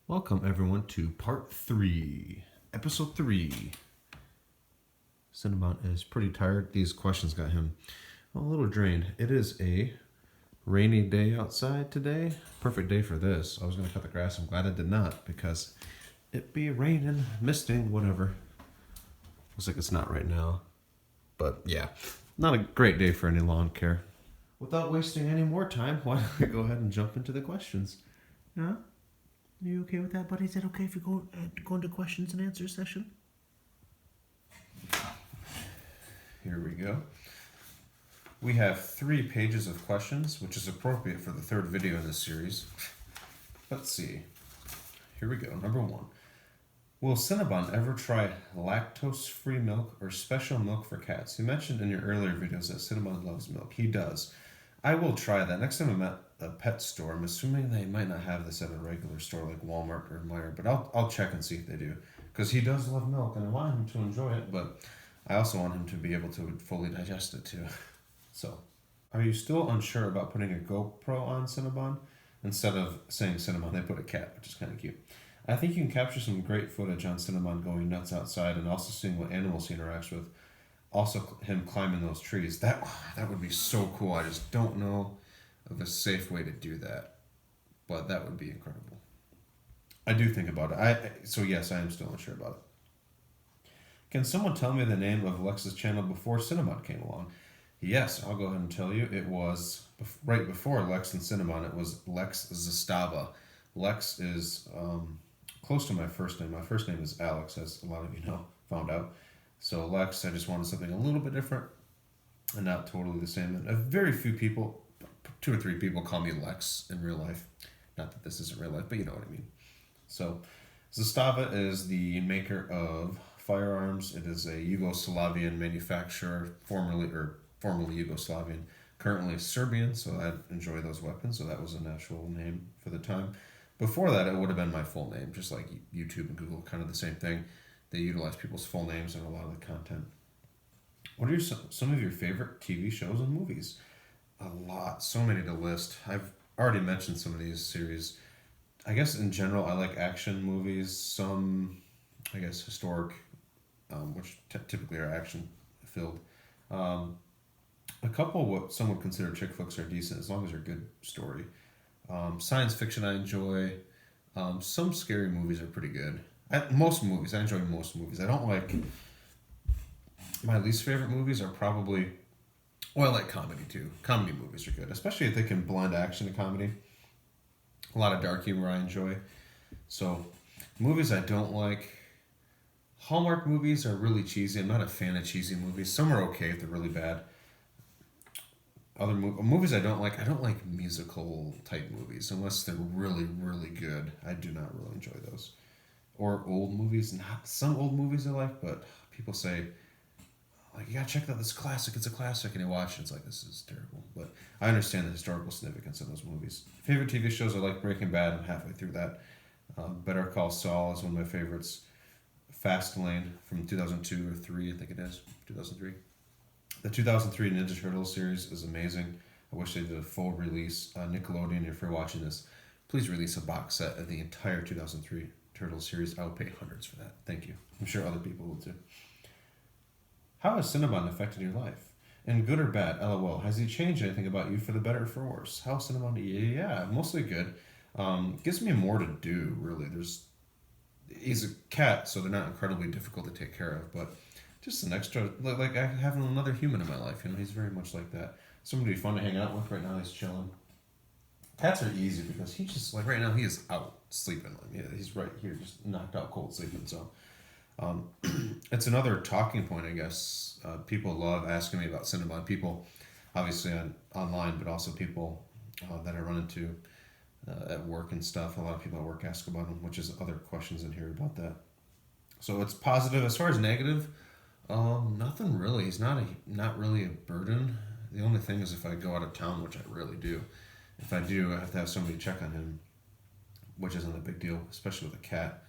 Welcome everyone to part 3, episode 3. Cinnabon is pretty tired. These questions got him a little drained. It is a rainy day outside today. Perfect day for this. I was going to cut the grass. I'm glad I did not because it'd be raining, misting, whatever. Looks like it's not right now. But yeah, not a great day for any lawn care. Without wasting any more time, why don't we go ahead and jump into the questions? Yeah? Are you okay with that, buddy? Is that okay if we go into questions and answers session? Here we go. We have 3 pages of questions, which is appropriate for the 3rd video in this series. Let's see. Here we go. Number 1. Will Cinnabon ever try lactose-free milk or special milk for cats? You mentioned in your earlier videos that Cinnabon loves milk. He does. I will try that. Next time I'm at a pet store, I'm assuming they might not have this at a regular store like Walmart or Meijer, but I'll check and see if they do. Because he does love milk, and I want him to enjoy it, but I also want him to be able to fully digest it too. So, are you still unsure about putting a GoPro on Cinnabon? Instead of saying Cinnabon, they put a cat, which is kind of cute. I think you can capture some great footage on Cinnabon going nuts outside and also seeing what animals he interacts with. Also, him climbing those trees. That would be so cool. I just don't know of a safe way to do that. But that would be incredible. I do think about it. So yes, I am still unsure about it. Can someone tell me the name of Lex's channel before Cinnabon came along? Yes, I'll go ahead and tell you. It was right before Lex and Cinnabon. It was Lex Cinnabon. Lex is close to my first name. My first name is Alex, as a lot of you know, found out. So Lex, I just wanted something a little bit different and not totally the same. And very few people, 2 or 3 people call me Lex in real life. Not that this isn't real life, but you know what I mean. So Zastava is the maker of firearms. It is a Yugoslavian manufacturer, formerly Yugoslavian, currently Serbian, so I enjoy those weapons. So that was a natural name for the time. Before that, it would have been my full name, just like YouTube and Google, kind of the same thing. They utilize people's full names in a lot of the content. What are some of your favorite TV shows and movies? A lot. So many to list. I've already mentioned some of these series. I guess in general, I like action movies. Some, I guess, historic, which typically are action-filled. A couple what some would consider chick flicks are decent, as long as they're a good story. Science fiction I enjoy. Some scary movies are pretty good. Most movies. I enjoy most movies. I don't like... My least favorite movies are probably... Well, I like comedy too. Comedy movies are good, especially if they can blend action to comedy. A lot of dark humor I enjoy. So, movies I don't like... Hallmark movies are really cheesy. I'm not a fan of cheesy movies. Some are okay if they're really bad. Other movies I don't like musical type movies unless they're really, really good. I do not really enjoy those. Or old movies. Not some old movies I like, but people say, like, you gotta check out this classic. It's a classic, and you watch it. It's like, this is terrible. But I understand the historical significance of those movies. Favorite TV shows I like Breaking Bad. I'm halfway through that. Better Call Saul is one of my favorites. Fastlane from 2002 or 3, I think it is. 2003. The 2003 Ninja Turtles series is amazing. I wish they did a full release. Nickelodeon, if you're watching this, please release a box set of the entire 2003 Turtles series. I would pay hundreds for that. Thank you. I'm sure other people will too. How has Cinnabon affected your life? And good or bad? LOL. Has he changed anything about you for the better or for worse? How Cinnabon? Yeah, mostly good. Gives me more to do, really. He's a cat, so they're not incredibly difficult to take care of, but just an extra, like I have another human in my life, you know, he's very much like that. Somebody fun to hang out with. Right now he's chilling. Cats are easy because he's just, like right now he is out sleeping. Yeah, he's right here, just knocked out cold sleeping, so. It's another talking point, I guess. People love asking me about Cinnabon. People, obviously online, but also people that I run into at work and stuff. A lot of people at work ask about him, which is other questions in here about that. So it's positive. As far as negative, nothing really. He's not really a burden. The only thing is if I go out of town, which I rarely do. If I do, I have to have somebody check on him, which isn't a big deal, especially with a cat.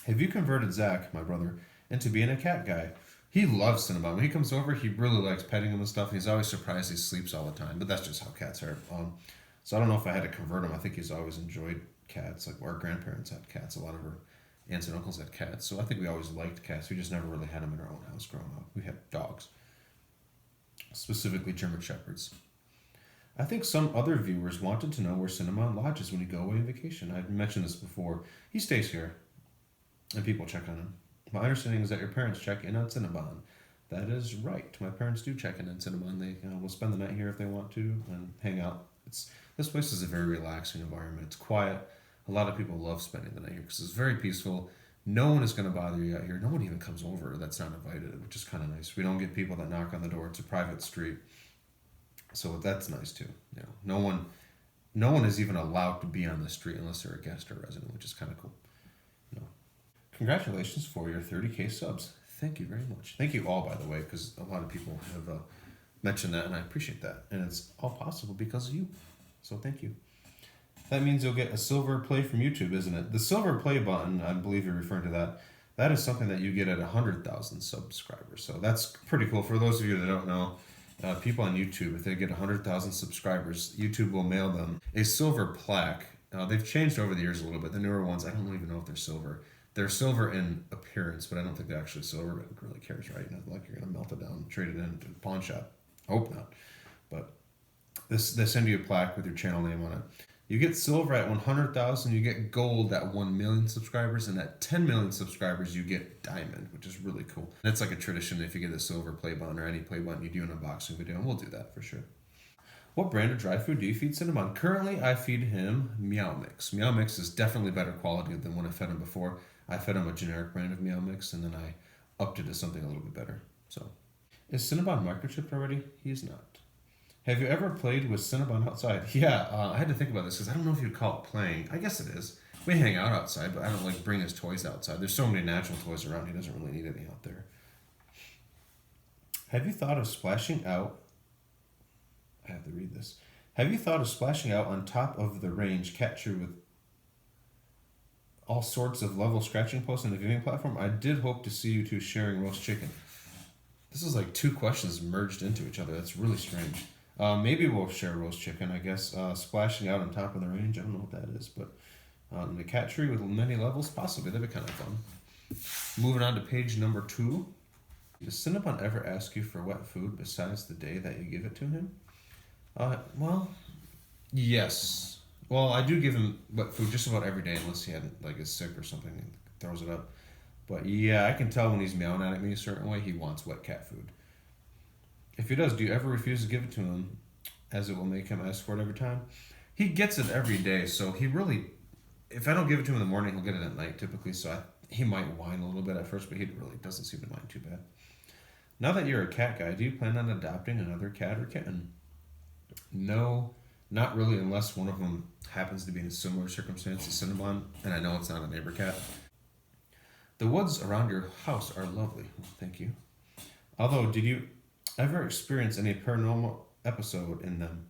Have you converted Zach, my brother, into being a cat guy? He loves Cinnabon. When he comes over, he really likes petting him and stuff. And he's always surprised he sleeps all the time, but that's just how cats are. So I don't know if I had to convert him. I think he's always enjoyed cats. Like our grandparents had cats. A lot of our aunts and uncles had cats. So I think we always liked cats. We just never really had them in our own house growing up. We had dogs, specifically German Shepherds. I think some other viewers wanted to know where Cinnabon lodges when you go away on vacation. I've mentioned this before. He stays here, and people check on him. My understanding is that your parents check in on Cinnabon. That is right. My parents do check in on Cinnabon. They will spend the night here if they want to and hang out. This place is a very relaxing environment. It's quiet. A lot of people love spending the night here because it's very peaceful. No one is going to bother you out here. No one even comes over that's not invited, which is kind of nice. We don't get people that knock on the door. It's a private street, so that's nice too. No one is even allowed to be on the street unless they're a guest or resident, which is kind of cool. You know. Congratulations for your 30K subs. Thank you very much. Thank you all, by the way, because a lot of people have mentioned that, and I appreciate that. And it's all possible because of you. So thank you. That means you'll get a silver play from YouTube, isn't it? The silver play button, I believe you're referring to that. That is something that you get at 100,000 subscribers. So that's pretty cool. For those of you that don't know, people on YouTube, if they get 100,000 subscribers, YouTube will mail them a silver plaque. They've changed over the years a little bit. The newer ones, I don't even know if they're silver. They're silver in appearance, but I don't think they're actually silver. But who really cares, right? Not like you're going to melt it down and trade it into a pawn shop. I hope not. But they send you a plaque with your channel name on it. You get silver at 100,000, you get gold at 1 million subscribers, and at 10 million subscribers, you get diamond, which is really cool. And it's like a tradition. If you get a silver play button or any play button, you do an unboxing video, and we'll do that for sure. What brand of dry food do you feed Cinnabon? Currently, I feed him Meow Mix. Meow Mix is definitely better quality than when I fed him before. I fed him a generic brand of Meow Mix, and then I upped it to something a little bit better. So, is Cinnabon microchipped already? He is not. Have you ever played with Cinnabon outside? Yeah, I had to think about this because I don't know if you'd call it playing. I guess it is. We hang out outside, but I don't like bring his toys outside. There's so many natural toys around, he doesn't really need any out there. Have you thought of splashing out? I have to read this. Have you thought of splashing out on top of the range catcher with all sorts of level scratching posts on the viewing platform? I did hope to see you two sharing roast chicken. This is like two questions merged into each other. That's really strange. Maybe we'll share roast chicken, I guess. Splashing out on top of the range, I don't know what that is, but the cat tree with many levels, possibly. That'd be kind of fun. Moving on to page number 2. Does Cinnabon ever ask you for wet food besides the day that you give it to him? Well, yes. Well, I do give him wet food just about every day unless he is sick or something and throws it up. But yeah, I can tell when he's meowing at me a certain way, he wants wet cat food. If he does, do you ever refuse to give it to him, as it will make him ask for it every time? He gets it every day, so he really, if I don't give it to him in the morning, he'll get it at night typically, so he might whine a little bit at first, but he really doesn't seem to mind too bad. Now that you're a cat guy, do you plan on adopting another cat or kitten? No, not really, unless one of them happens to be in a similar circumstance to Cinnabon, and I know it's not a neighbor cat. The woods around your house are lovely. Well, thank you. Although, did you ever experience any paranormal episode in them?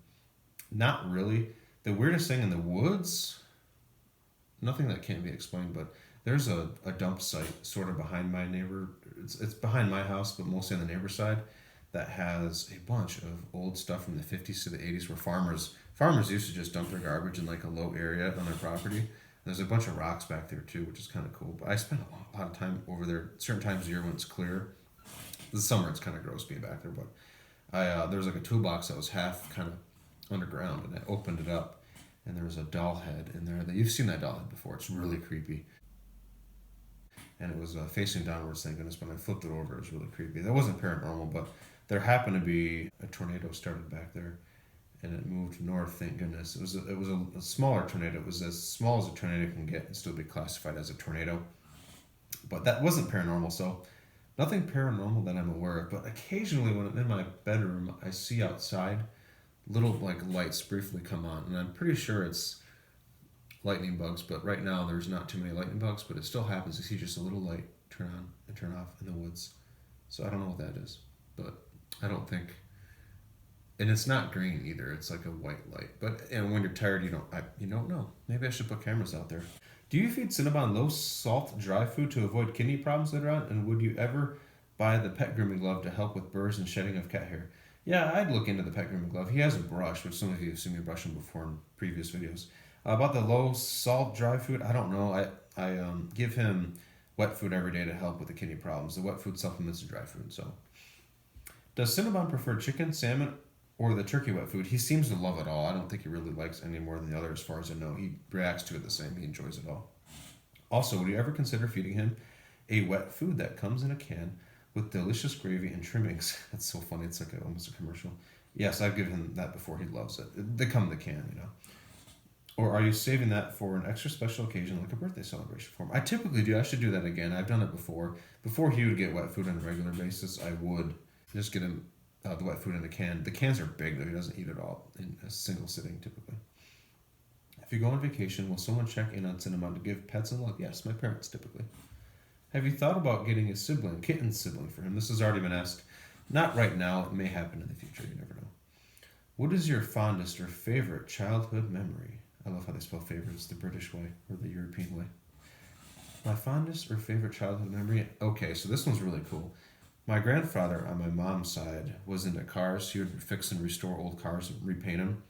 Not really. The weirdest thing in the woods? Nothing that can't be explained, but there's a dump site sort of behind my neighbor. It's behind my house, but mostly on the neighbor's side, that has a bunch of old stuff from the 50s to the 80s where farmers used to just dump their garbage in like a low area on their property. And there's a bunch of rocks back there too, which is kind of cool. But I spend a lot of time over there, certain times of the year when it's clear. The summer it's kind of gross being back there, but there was like a toolbox that was half kind of underground, and I opened it up, and there was a doll head in there. You've seen that doll head before. It's really creepy. And it was facing downwards, thank goodness, but when I flipped it over, it was really creepy. That wasn't paranormal, but there happened to be a tornado started back there, and it moved north, thank goodness. It was a smaller tornado. It was as small as a tornado can get and still be classified as a tornado. But that wasn't paranormal, so nothing paranormal that I'm aware of. But occasionally when I'm in my bedroom, I see outside little lights briefly come on, and I'm pretty sure it's lightning bugs, but right now there's not too many lightning bugs, but it still happens to see just a little light turn on and turn off in the woods. So I don't know what that is, but I don't think, and it's not green either. It's like a white light. And when you're tired, you don't know. Maybe I should put cameras out there. Do you feed Cinnabon low salt dry food to avoid kidney problems later on? And would you ever buy the pet grooming glove to help with burrs and shedding of cat hair? Yeah, I'd look into the pet grooming glove. He has a brush, which some of you have seen me brush him before in previous videos. About the low salt dry food, I don't know. I give him wet food every day to help with the kidney problems. The wet food supplements the dry food. So, does Cinnabon prefer chicken, salmon, or the turkey wet food? He seems to love it all. I don't think he really likes any more than the other, as far as I know. He reacts to it the same. He enjoys it all. Also, would you ever consider feeding him a wet food that comes in a can with delicious gravy and trimmings? That's so funny. It's like almost a commercial. Yes, I've given him that before. He loves it. They come in the can, you know. Or are you saving that for an extra special occasion like a birthday celebration for him? I typically do. I should do that again. I've done it before. Before he would get wet food on a regular basis, I would just get him the wet food in a can. The cans are big, though. He doesn't eat it all in a single sitting, typically. If you go on vacation, will someone check in on Cinnamon to give pets a love? Yes, my parents, typically. Have you thought about getting a sibling, kitten sibling for him? This has already been asked. Not right now. It may happen in the future. You never know. What is your fondest or favorite childhood memory? I love how they spell favorites, the British way or the European way. My fondest or favorite childhood memory? Okay, so this one's really cool. My grandfather on my mom's side was into cars. He would fix and restore old cars and repaint them.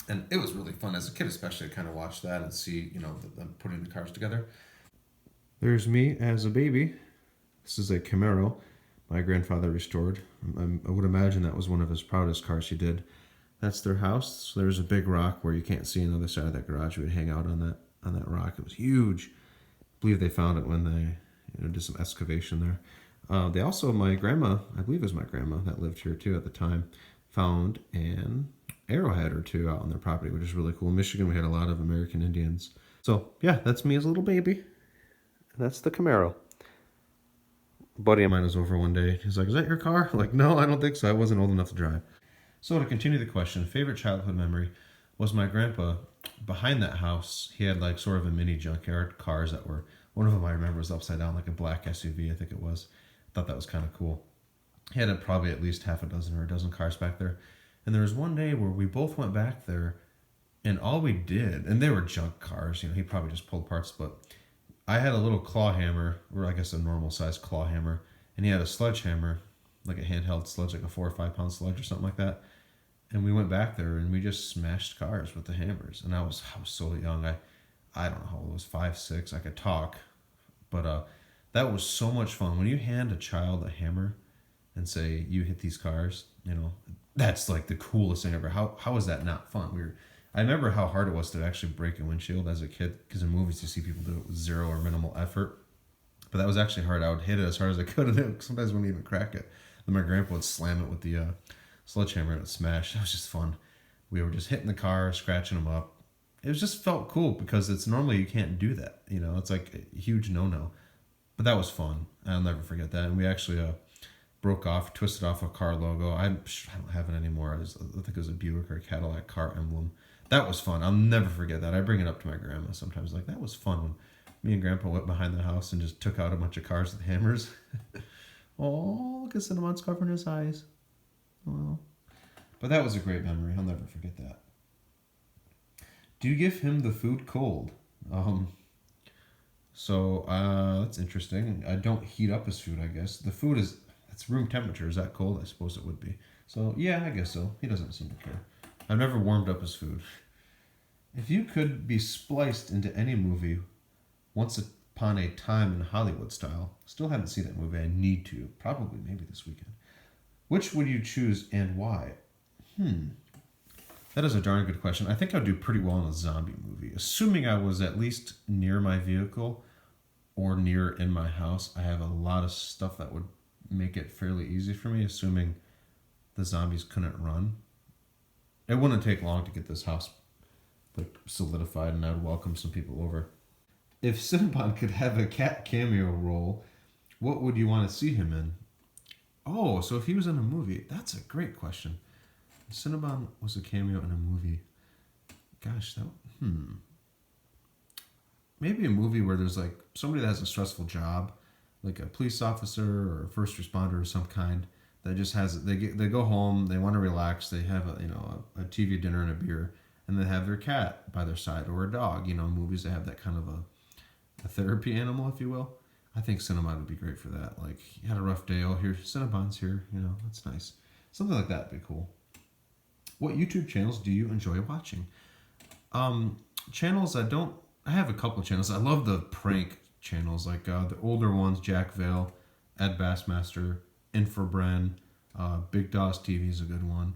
And it was really fun as a kid, especially to kind of watch that and see, them putting the cars together. There's me as a baby. This is a Camaro my grandfather restored. I would imagine that was one of his proudest cars he did. That's their house. So there's a big rock where you can't see another side of that garage. We would hang out on that rock. It was huge. I believe they found it when they did some excavation there. They also, my grandma, I believe it was my grandma that lived here too at the time, found an arrowhead or two out on their property, which is really cool. In Michigan, we had a lot of American Indians. So yeah, that's me as a little baby. That's the Camaro. A buddy of mine was over one day. He's like, "Is that your car?" I'm like, no, I don't think so. I wasn't old enough to drive. So to continue the question, favorite childhood memory was my grandpa. Behind that house, he had like sort of a mini junkyard, cars that were, one of them I remember was upside down, like a black SUV, I think it was. I thought that was kind of cool. He had probably at least half a dozen or a dozen cars back there. And there was one day where we both went back there, and all we did, and they were junk cars, he probably just pulled parts, but I had a little claw hammer, or I guess a normal size claw hammer, and he had a sledgehammer, like a handheld sledge, like a 4 or 5 pound sledge or something like that. And we went back there and we just smashed cars with the hammers. And I was so young. I don't know how old I was, 5, 6. I could talk, but that was so much fun. When you hand a child a hammer and say you hit these cars, that's like the coolest thing ever. How is that not fun? I remember how hard it was to actually break a windshield as a kid, because in movies you see people do it with zero or minimal effort. But that was actually hard. I would hit it as hard as I could, and it sometimes wouldn't even crack it. Then my grandpa would slam it with the sledgehammer and it would smash. That was just fun. We were just hitting the car, scratching them up. It just felt cool because it's normally you can't do that. It's like a huge no-no. But that was fun. I'll never forget that. And we actually twisted off a car logo. I don't have it anymore. I think it was a Buick or a Cadillac car emblem. That was fun. I'll never forget that. I bring it up to my grandma sometimes. Like, that was fun when me and Grandpa went behind the house and just took out a bunch of cars with hammers. Oh, look at Cinnabon's covering his eyes. Well, but that was a great memory. I'll never forget that. Do you give him the food cold? So that's interesting. I don't heat up his food, I guess. The food it's room temperature. Is that cold? I suppose it would be. So yeah, I guess so. He doesn't seem to care. I've never warmed up his food. If you could be spliced into any movie once upon a time in Hollywood style, still haven't seen that movie. I need to. Probably maybe this weekend. Which would you choose and why? That is a darn good question. I think I'd do pretty well in a zombie movie. Assuming I was at least near my vehicle or near in my house, I have a lot of stuff that would make it fairly easy for me, assuming the zombies couldn't run. It wouldn't take long to get this house solidified, and I'd welcome some people over. If Cinnabon could have a cat cameo role, what would you want to see him in? Oh, so if he was in a movie, that's a great question. If Cinnabon was a cameo in a movie, gosh, maybe a movie where there's like somebody that has a stressful job, like a police officer or a first responder of some kind, that just they go home, they want to relax, they have a TV dinner and a beer, and they have their cat by their side or a dog. Movies that have that kind of a therapy animal, if you will. I think Cinnabon would be great for that. Like, you had a rough day, here, Cinnabon's here, that's nice. Something like that would be cool. What YouTube channels do you enjoy watching? Channels I have a couple of channels. I love the prank channels, like the older ones, Jack Vale, Ed Bassmaster, Infobren, Big Doss TV is a good one.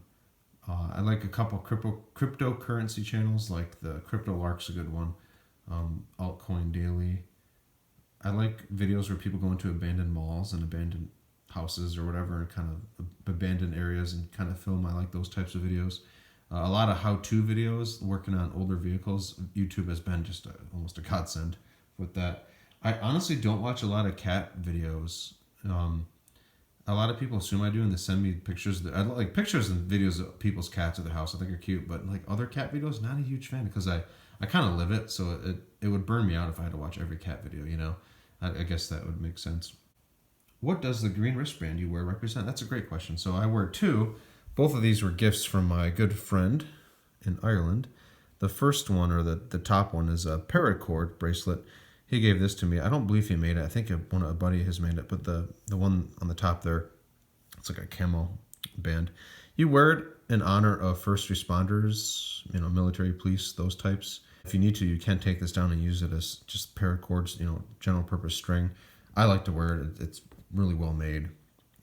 I like a couple cryptocurrency channels, like the Crypto Lark's a good one. Altcoin Daily. I like videos where people go into abandoned malls and abandoned houses or whatever, and kind of abandoned areas and kind of film. I like those types of videos. A lot of how-to videos working on older vehicles. YouTube has been just almost a godsend with that. I honestly don't watch a lot of cat videos. A lot of people assume I do, and they send me pictures. I like pictures and videos of people's cats at their house. I think are cute, but like other cat videos, not a huge fan, because I kind of live it, so it would burn me out if I had to watch every cat video. I guess that would make sense. What does the green wristband you wear represent? That's a great question. So I wear two. Both of these were gifts from my good friend in Ireland. The first one, or the top one, is a paracord bracelet. He gave this to me. I don't believe he made it. I think a buddy has made it, but the one on the top there, it's like a camo band. You wear it in honor of first responders, military, police, those types. If you need to, you can take this down and use it as just paracords, general purpose string. I like to wear it. It's really well made.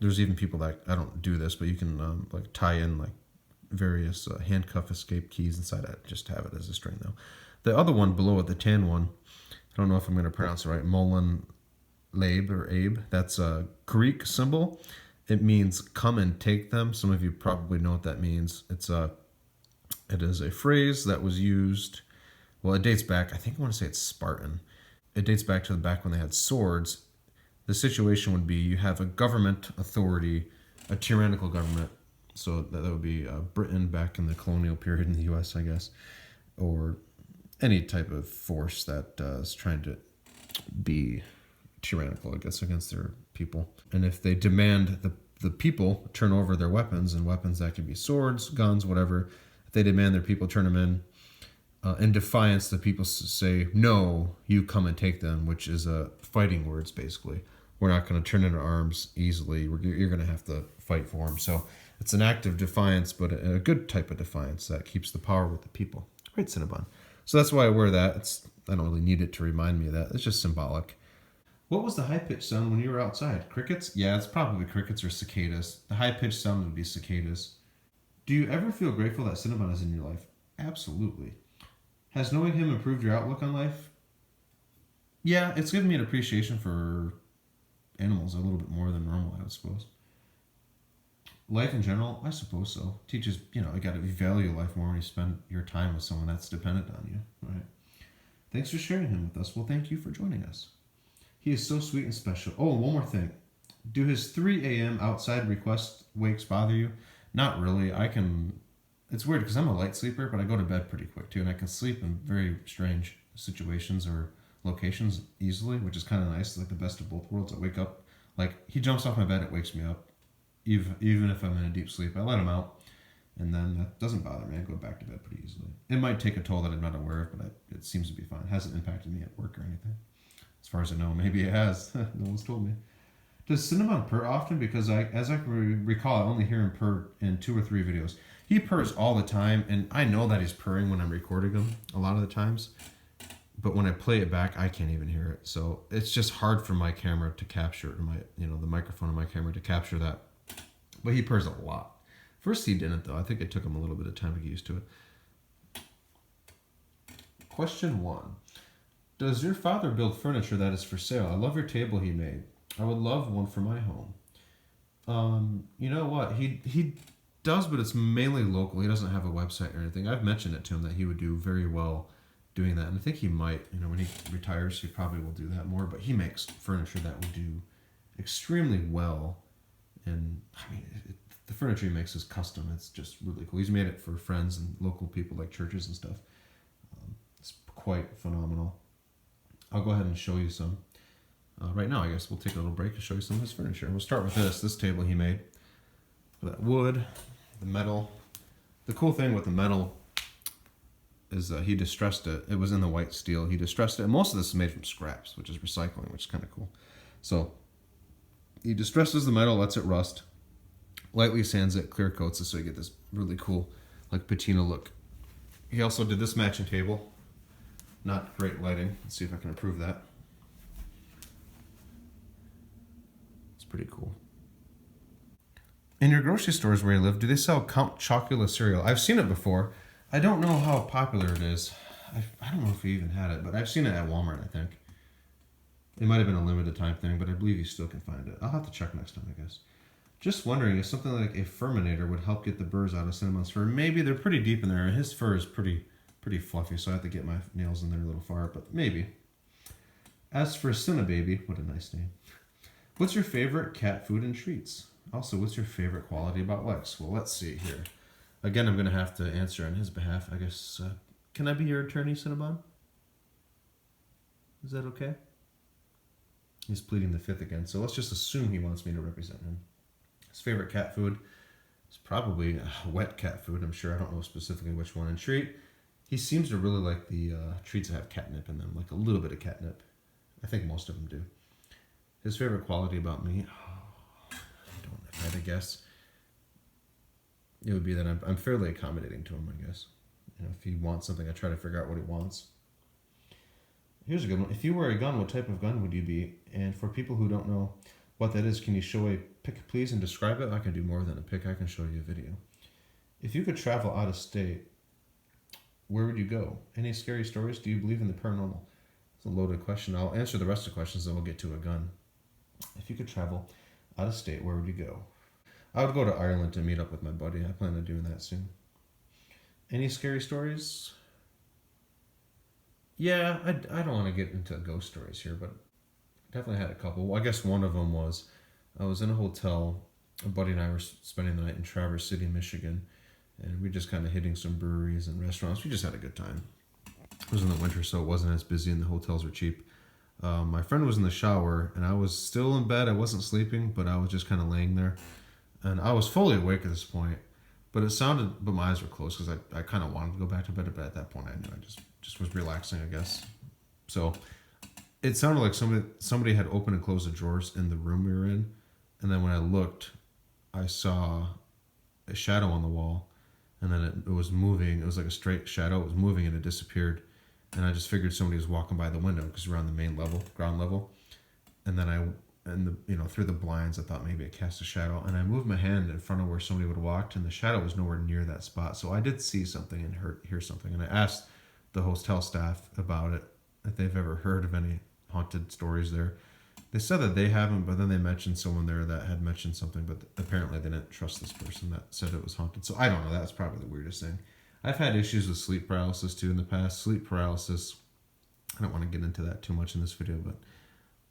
There's even people that, I don't do this, but you can like tie in like various handcuff escape keys inside it. Just have it as a string though. The other one below it, the tan one, I don't know if I'm going to pronounce it right, Mullen Labe or Abe. That's a Greek symbol. It means come and take them. Some of you probably know what that means. It is a phrase that was used, well, it dates back, I think I want to say it's Spartan. It dates back to the back when they had swords. The situation would be you have a government authority, a tyrannical government. So that would be Britain back in the colonial period in the U.S., I guess, or any type of force that is trying to be tyrannical, I guess, against their people. And if they demand the people turn over their weapons, and weapons that can be swords, guns, whatever, if they demand their people turn them in defiance, the people say, no, you come and take them, which is fighting words, basically. We're not going to turn into arms easily. You're going to have to fight for them. So it's an act of defiance, but a good type of defiance that keeps the power with the people. Great Cinnabon. So that's why I wear that. I don't really need it to remind me of that. It's just symbolic. What was the high-pitched sound when you were outside? Crickets? Yeah, it's probably crickets or cicadas. The high-pitched sound would be cicadas. Do you ever feel grateful that Cinnabon is in your life? Absolutely. Has knowing him improved your outlook on life? Yeah, it's given me an appreciation for animals a little bit more than normal, I would suppose. Life in general, I suppose so. Teaches, you got to value life more when you spend your time with someone that's dependent on you, right? Thanks for sharing him with us. Well, thank you for joining us. He is so sweet and special. Oh, one more thing. Do his 3 a.m. outside request wakes bother you? Not really. It's weird because I'm a light sleeper, but I go to bed pretty quick too, and I can sleep in very strange situations or locations easily, which is kind of nice. Like the best of both worlds. I wake up, like he jumps off my bed, it wakes me up. Even if I'm in a deep sleep, I let him out, and then that doesn't bother me. I go back to bed pretty easily. It might take a toll that I'm not aware of, but it seems to be fine. It hasn't impacted me at work or anything. As far as I know, maybe it has. No one's told me. Does Cinnabon purr often? Because as I recall, I only hear him purr in 2 or 3 videos. He purrs all the time, and I know that he's purring when I'm recording him a lot of the times. But when I play it back, I can't even hear it. So it's just hard for my camera to capture it, or the microphone of my camera to capture that. But he purrs a lot. First he didn't, though. I think it took him a little bit of time to get used to it. Question 1. Does your father build furniture that is for sale? I love your table he made. I would love one for my home. You know what? He does, but it's mainly local. He doesn't have a website or anything. I've mentioned it to him that he would do very well doing that. And I think he might, when he retires, he probably will do that more. But he makes furniture that will do extremely well. And the furniture he makes is custom. It's just really cool. He's made it for friends and local people like churches and stuff. It's quite phenomenal. I'll go ahead and show you some. Right now, I guess we'll take a little break and show you some of his furniture. We'll start with this table he made. That wood, the metal. The cool thing with the metal is he distressed it. It was in the white steel. He distressed it. And most of this is made from scraps, which is recycling, which is kind of cool. So he distresses the metal, lets it rust, lightly sands it, clear coats it, so you get this really cool, like patina look. He also did this matching table. Not great lighting. Let's see if I can improve that. It's pretty cool. In your grocery stores where you live, do they sell Count Chocula cereal? I've seen it before. I don't know how popular it is. I don't know if we even had it, but I've seen it at Walmart, I think. It might have been a limited time thing, but I believe you still can find it. I'll have to check next time, I guess. Just wondering if something like a Furminator would help get the burrs out of Cinnabon's fur. Maybe. They're pretty deep in there. His fur is pretty fluffy, so I have to get my nails in there a little far, but maybe. As for Cinnababy, what a nice name. What's your favorite cat food and treats? Also, what's your favorite quality about Lex? Well, let's see here. Again, I'm going to have to answer on his behalf. I guess, can I be your attorney, Cinnabon? Is that okay? He's pleading the fifth again, so let's just assume he wants me to represent him. His favorite cat food is probably wet cat food, I'm sure. I don't know specifically which one. And treat, he seems to really like the treats that have catnip in them, like a little bit of catnip. I think most of them do. His favorite quality about me, if I had to guess, it would be that I'm fairly accommodating to him, I guess. You know, if he wants something, I try to figure out what he wants. Here's a good one. If you were a gun, what type of gun would you be? And for people who don't know what that is, can you show a pic, please, and describe it? I can do more than a pic. I can show you a video. If you could travel out of state, where would you go? Any scary stories? Do you believe in the paranormal? It's a loaded question. I'll answer the rest of the questions, then we'll get to a gun. If you could travel out of state, where would you go? I would go to Ireland to meet up with my buddy. I plan on doing that soon. Any scary stories? Yeah, I don't want to get into ghost stories here, but definitely had a couple. Well, I guess one of them was I was in a hotel. A buddy and I were spending the night in Traverse City, Michigan, and we just kind of hitting some breweries and restaurants. We just had a good time. It was in the winter, so it wasn't as busy, and the hotels were cheap. My friend was in the shower, and I was still in bed. I wasn't sleeping, but I was just kind of laying there. And I was fully awake at this point, but my eyes were closed because I kind of wanted to go back to bed, but at that point I knew I just was relaxing, I guess. So it sounded like somebody had opened and closed the drawers in the room we were in, and then when I looked, I saw a shadow on the wall, and then it was moving. It was like a straight shadow. It was moving and it disappeared, and I just figured somebody was walking by the window because we're on the main level, ground level, and then through the blinds, I thought maybe it cast a shadow, and I moved my hand in front of where somebody would have walked, and the shadow was nowhere near that spot. So I did see something and hear something, and I asked the hotel staff about it, if they've ever heard of any haunted stories there. They said that they haven't, but then they mentioned someone there that had mentioned something, but apparently they didn't trust this person that said it was haunted. So I don't know, that's probably the weirdest thing. I've had issues with sleep paralysis too in the past. Sleep paralysis, I don't want to get into that too much in this video, but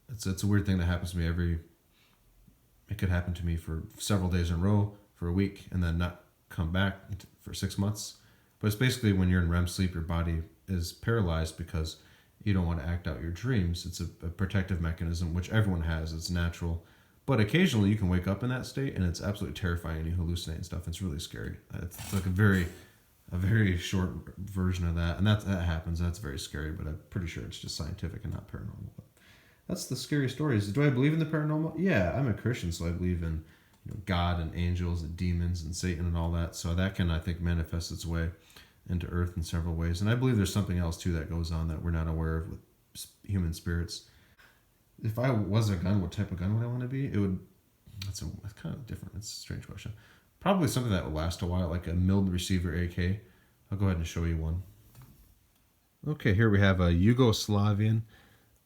it's a weird thing that happens to me it could happen to me for several days in a row, for a week, and then not come back for 6 months. But it's basically when you're in REM sleep, your body is paralyzed because you don't want to act out your dreams. It's a protective mechanism, which everyone has. It's natural. But occasionally you can wake up in that state, and it's absolutely terrifying. You hallucinate and stuff. It's really scary. It's like a very short version of that. And that happens. That's very scary, but I'm pretty sure it's just scientific and not paranormal. But that's the scary stories. Do I believe in the paranormal? Yeah, I'm a Christian, so I believe in God and angels and demons and Satan and all that. So that can, I think, manifest its way into Earth in several ways. And I believe there's something else, too, that goes on that we're not aware of with human spirits. If I was a gun, what type of gun would I want to be? It's kind of different. It's a strange question. Probably something that will last a while, like a milled receiver AK. I'll go ahead and show you one. Okay, here we have a Yugoslavian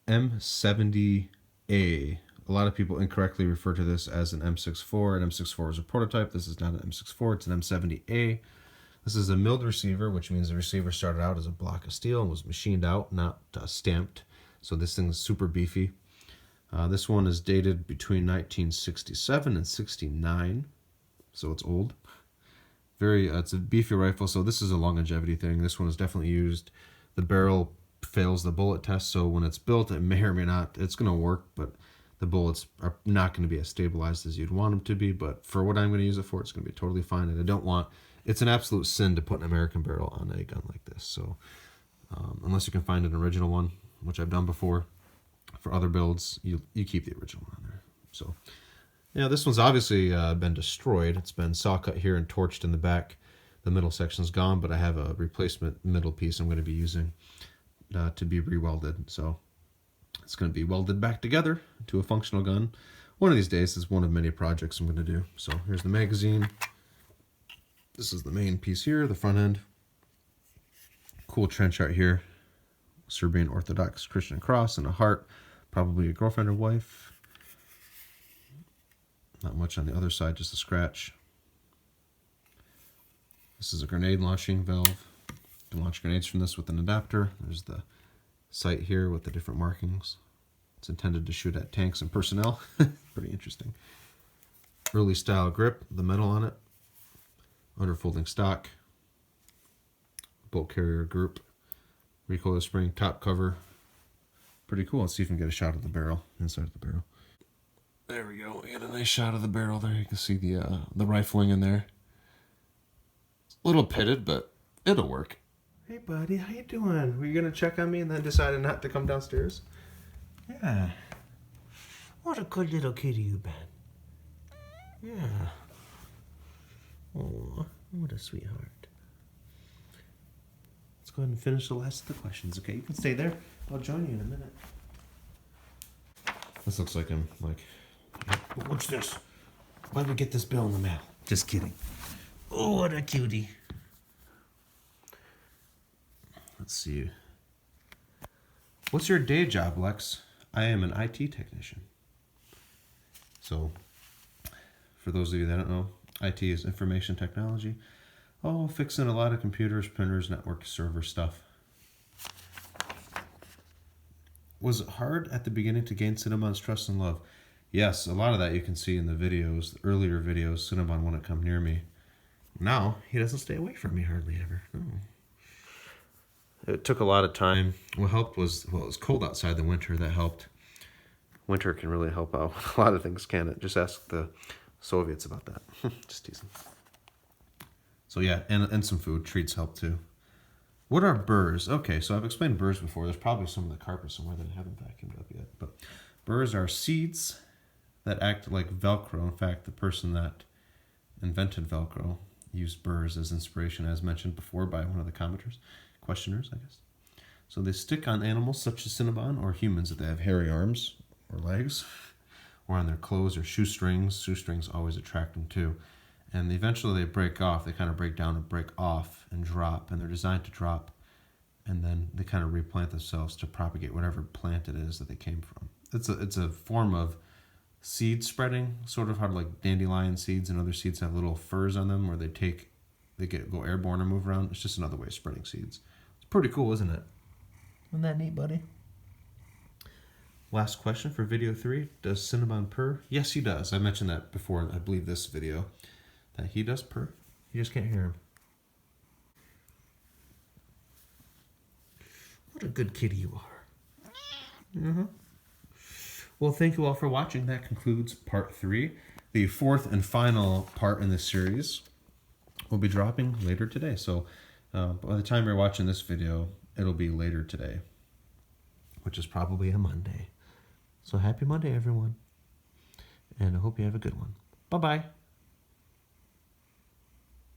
M70A. A lot of people incorrectly refer to this as an M64. An M64 is a prototype. This is not an M64, it's an M70A. This is a milled receiver, which means the receiver started out as a block of steel and was machined out, not stamped. So this thing is super beefy. This one is dated between 1967 and 69, so it's old. It's a beefy rifle, so this is a longevity thing. This one is definitely used. The barrel fails the bullet test, so when it's built, it may or may not, it's going to work, but the bullets are not going to be as stabilized as you'd want them to be. But for what I'm going to use it for, it's going to be totally fine. And it's an absolute sin to put an American barrel on a gun like this. So unless you can find an original one, which I've done before, for other builds, you keep the original one on there. So yeah, this one's obviously been destroyed. It's been saw cut here and torched in the back. The middle section's gone, but I have a replacement middle piece I'm going to be using. to be rewelded. So it's going to be welded back together to a functional gun. One of these days is one of many projects I'm going to do. So here's the magazine. This is the main piece here, the front end. Cool trench art here. Serbian Orthodox Christian cross and a heart. Probably a girlfriend or wife. Not much on the other side, just a scratch. This is a grenade launching valve. You can launch grenades from this with an adapter. There's the sight here with the different markings. It's intended to shoot at tanks and personnel. Pretty interesting. Early style grip, the metal on it. Underfolding stock. Bolt carrier group. Recoil spring, top cover. Pretty cool. Let's see if we can get a shot of the barrel, inside of the barrel. There we go. We got a nice shot of the barrel there. You can see the rifling in there. A little pitted, but it'll work. Hey, buddy, how you doing? Were you gonna check on me and then decided not to come downstairs? Yeah. What a good little kitty you've been. Yeah. Oh, what a sweetheart. Let's go ahead and finish the last of the questions, okay? You can stay there. I'll join you in a minute. This looks like I'm like, What's this? Why'd we get this bill in the mail? just kidding. Oh, what a cutie. Let's see. What's your day job, Lex? I am an IT technician. So, for those of you that don't know, IT is information technology. Oh, fixing a lot of computers, printers, network, server stuff. Was it hard at the beginning to gain Cinnabon's trust and love? Yes, a lot of that you can see in the videos, the earlier videos. Cinnabon wouldn't come near me. Now, he doesn't stay away from me hardly ever. No. It took a lot of time. What helped was, well, it was cold outside the winter. That helped. Winter can really help out. A lot of things can. It just ask the Soviets about that. Just teasing. So yeah, and some food. Treats help too. What are burrs? Okay, so I've explained burrs before. There's probably some in the carpet somewhere that I haven't vacuumed up yet. But burrs are seeds that act like Velcro. In fact, the person that invented Velcro used burrs as inspiration, as mentioned before by one of the questioners, I guess. So they stick on animals such as Cinnabon or humans if they have hairy arms or legs, or on their clothes or shoestrings. Shoestrings always attract them too. And eventually they break off. They kind of break down and break off and drop. And they're designed to drop. And then they kind of replant themselves to propagate whatever plant it is that they came from. It's a form of seed spreading, sort of how like dandelion seeds and other seeds have little furs on them where they go airborne or move around. It's just another way of spreading seeds. It's pretty cool, isn't it? Isn't that neat, buddy? Last question for video 3. Does Cinnabon purr? Yes, he does. I mentioned that before, I believe, this video, that he does purr. You just can't hear him. What a good kitty you are. Mm-hmm. Well, thank you all for watching. That concludes part 3. The 4th and final part in this series will be dropping later today. So by the time you're watching this video, it'll be later today, which is probably a Monday. So happy Monday, everyone. And I hope you have a good one. Bye-bye.